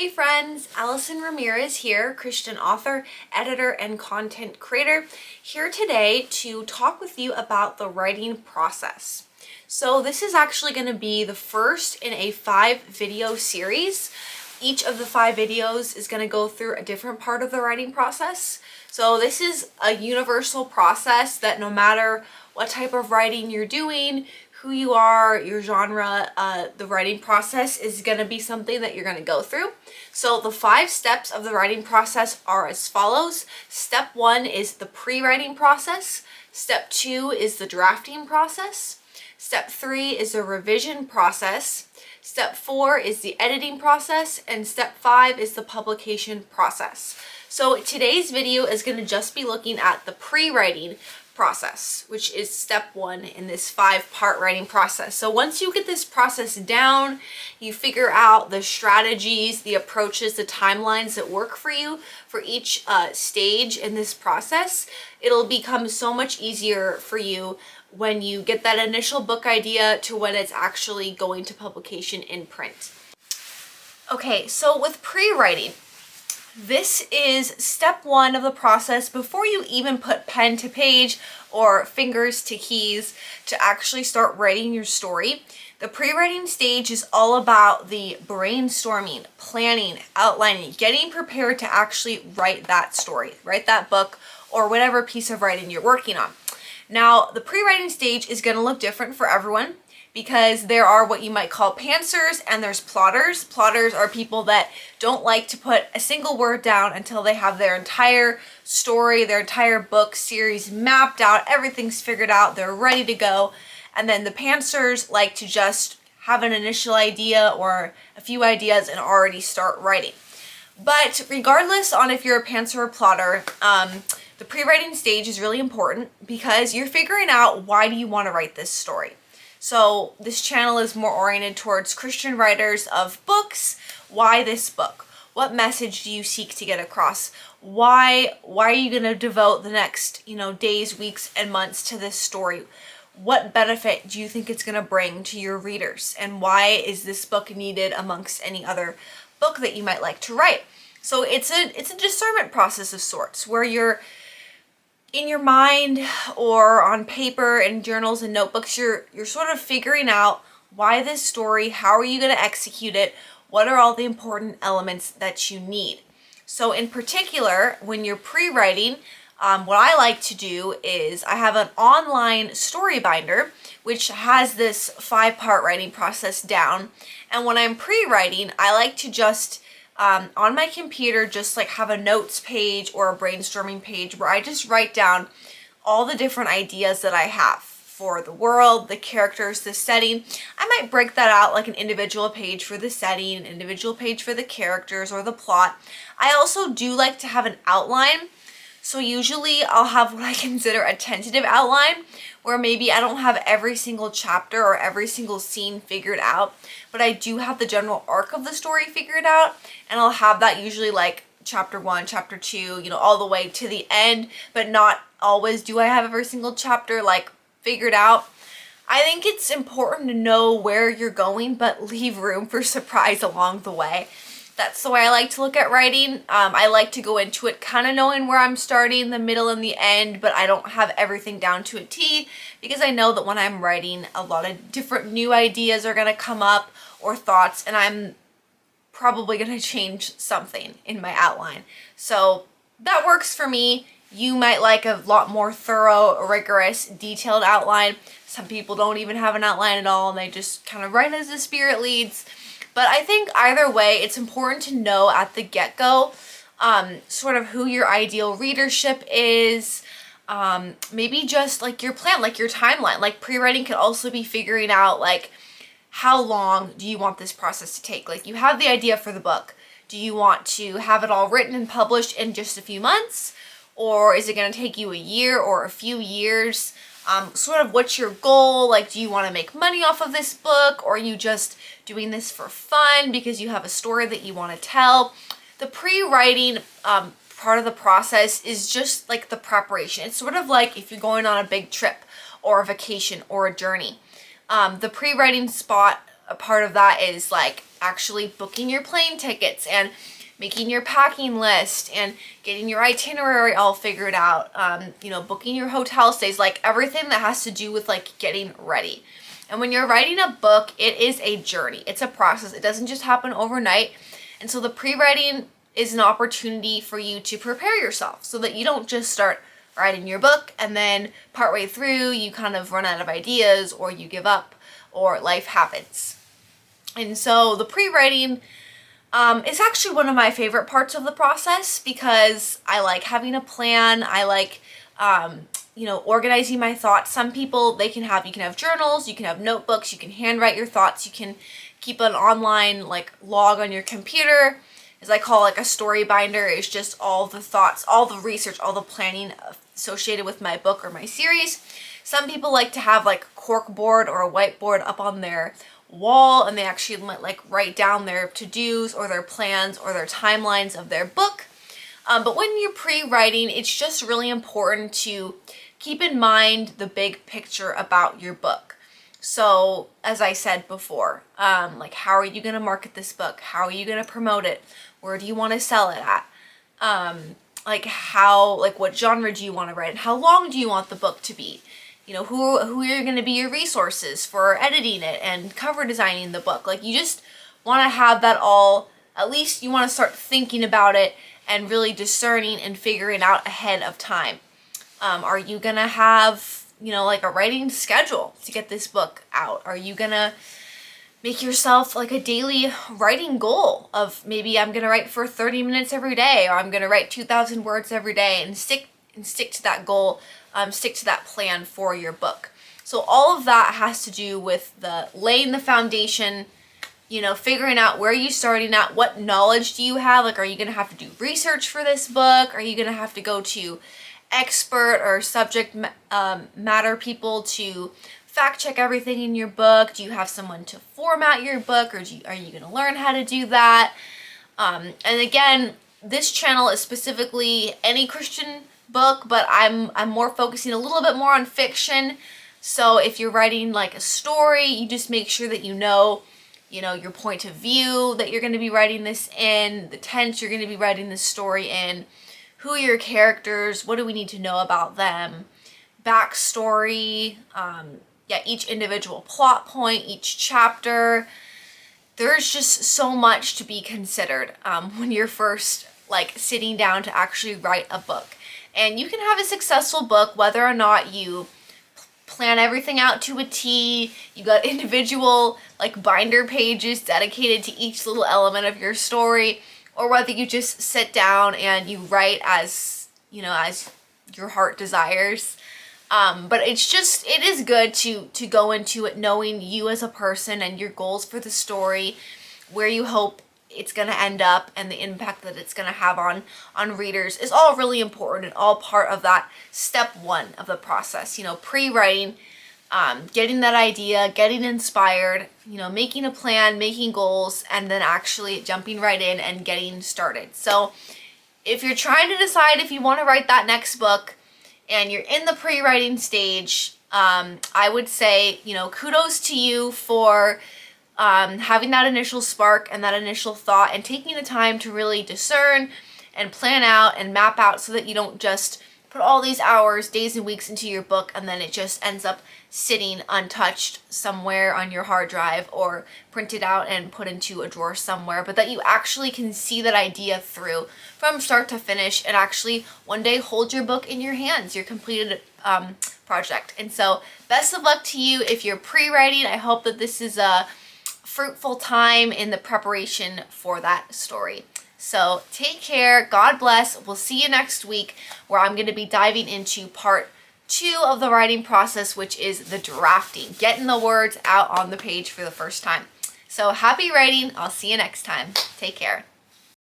Hey friends, Allison Ramirez here, Christian author, editor, and content creator, here today to talk with you about the writing process. So this is actually going to be the first in a 5-video series. Each of the 5 videos is going to go through a different part of the writing process. So this is a universal process that no matter what type of writing you're doing, who you are, your genre, the writing process is going to be something that you're going to go through. So the 5 steps of the writing process are as follows. Step 1 is the pre-writing process. Step 2 is the drafting process. Step 3 is the revision process. Step 4 is the editing process. And step 5 is the publication process. So today's video is going to just be looking at the pre-writing process, which is step 1 in this 5-part writing process. So once you get this process down, you figure out the strategies, the approaches, the timelines that work for you for each stage in this process, it'll become so much easier for you when you get that initial book idea to when it's actually going to publication in print. Okay, so with pre-writing, this is step 1 of the process before you even put pen to page or fingers to keys to actually start writing your story. The pre-writing stage is all about the brainstorming, planning, outlining, getting prepared to actually write that story, write that book, or whatever piece of writing you're working on. Now, the pre-writing stage is going to look different for everyone, because there are what you might call pantsers and there's plotters. Plotters are people that don't like to put a single word down until they have their entire story, their entire book series mapped out, everything's figured out, they're ready to go. And then the pantsers like to just have an initial idea or a few ideas and already start writing. But regardless on if you're a pantser or plotter, the pre-writing stage is really important because you're figuring out, why do you want to write this story? So this channel is more oriented towards Christian writers of books. Why this book? What message do you seek to get across? Why are you going to devote the next, days, weeks, and months to this story? What benefit do you think it's going to bring to your readers? And why is this book needed amongst any other book that you might like to write? So it's a discernment process of sorts where you're in your mind or on paper and journals and notebooks, you're sort of figuring out why this story, how are you going to execute it, what are all the important elements that you need. So in particular, when you're pre-writing, what I like to do is I have an online story binder which has this 5-part writing process down. And when I'm pre-writing, I like to just on my computer, just like have a notes page or a brainstorming page where I just write down all the different ideas that I have for the world, the characters, the setting. I might break that out like an individual page for the setting, an individual page for the characters or the plot. I also do like to have an outline. So usually I'll have what I consider a tentative outline where maybe I don't have every single chapter or every single scene figured out, but I do have the general arc of the story figured out, and I'll have that usually like chapter 1, chapter 2, all the way to the end, but not always do I have every single chapter like figured out. I think it's important to know where you're going, but leave room for surprise along the way. That's the way I like to look at writing. I like to go into it kind of knowing where I'm starting, the middle, and the end, but I don't have everything down to a T because I know that when I'm writing, a lot of different new ideas are going to come up or thoughts, and I'm probably going to change something in my outline. So that works for me. You might like a lot more thorough, rigorous, detailed outline. Some people don't even have an outline at all, and they just kind of write as the spirit leads. But I think either way, it's important to know at the get-go sort of who your ideal readership is, maybe just like your plan, like your timeline. Like pre-writing could also be figuring out like how long do you want this process to take? Like you have the idea for the book. Do you want to have it all written and published in just a few months? Or is it going to take you a year or a few years? Sort of what's your goal? Like, do you want to make money off of this book, or are you just doing this for fun because you have a story that you want to tell? The pre-writing part of the process is just like the preparation. It's sort of like if you're going on a big trip or a vacation or a journey. The pre-writing a part of that is like actually booking your plane tickets and making your packing list and getting your itinerary all figured out, booking your hotel stays, like everything that has to do with like getting ready. And when you're writing a book, it is a journey. It's a process. It doesn't just happen overnight. And so the pre-writing is an opportunity for you to prepare yourself so that you don't just start writing your book and then partway through you kind of run out of ideas or you give up or life happens. And so the pre-writing is actually one of my favorite parts of the process because I like having a plan. I like, organizing my thoughts. Some people, you can have journals, you can have notebooks, you can handwrite your thoughts, you can keep an online like log on your computer. As I call like a story binder, is just all the thoughts, all the research, all the planning associated with my book or my series. Some people like to have like corkboard or a whiteboard up on their wall and they actually like write down their to-dos or their plans or their timelines of their book. But when you're pre-writing, it's just really important to keep in mind the big picture about your book. So as I said before, like how are you going to market this book? How are you going to promote it? Where do you want to sell it at? What genre do you want to write? And how long do you want the book to be? Who are going to be your resources for editing it and cover designing the book? Like you just want to have that all, at least you want to start thinking about it and really discerning and figuring out ahead of time. Are you going to have, like a writing schedule to get this book out? Are you going to make yourself like a daily writing goal of maybe I'm going to write for 30 minutes every day, or I'm going to write 2,000 words every day and stick to that goal, stick to that plan for your book. So all of that has to do with the laying the foundation, figuring out where you're starting at, what knowledge do you have? Like, are you going to have to do research for this book? Are you going to have to go to expert or subject matter people to fact check everything in your book? Do you have someone to format your book, or are you going to learn how to do that? And again, this channel is specifically any Christian book, but I'm more focusing a little bit more on fiction. So if you're writing like a story, you just make sure that you know your point of view that you're going to be writing this in, the tense you're going to be writing this story in, who are your characters, what do we need to know about them, backstory, each individual plot point, each chapter. There's just so much to be considered when you're first like sitting down to actually write a book. And you can have a successful book whether or not you plan everything out to a T, you got individual like binder pages dedicated to each little element of your story, or whether you just sit down and you write as your heart desires. But it is good to go into it knowing you as a person and your goals for the story, where you hope it's going to end up, and the impact that it's going to have on readers is all really important and all part of that step one of the process. Pre-writing, getting that idea, getting inspired, making a plan, making goals, and then actually jumping right in and getting started. So if you're trying to decide if you want to write that next book and you're in the pre-writing stage, I would say, kudos to you for having that initial spark and that initial thought and taking the time to really discern and plan out and map out so that you don't just put all these hours, days, and weeks into your book and then it just ends up sitting untouched somewhere on your hard drive or printed out and put into a drawer somewhere, but that you actually can see that idea through from start to finish and actually one day hold your book in your hands, your completed project. And so best of luck to you if you're pre-writing. I hope that this is a fruitful time in the preparation for that story. So take care. God bless. We'll see you next week, where I'm going to be diving into part 2 of the writing process, which is the drafting, getting the words out on the page for the first time. So happy writing. I'll see you next time. Take care.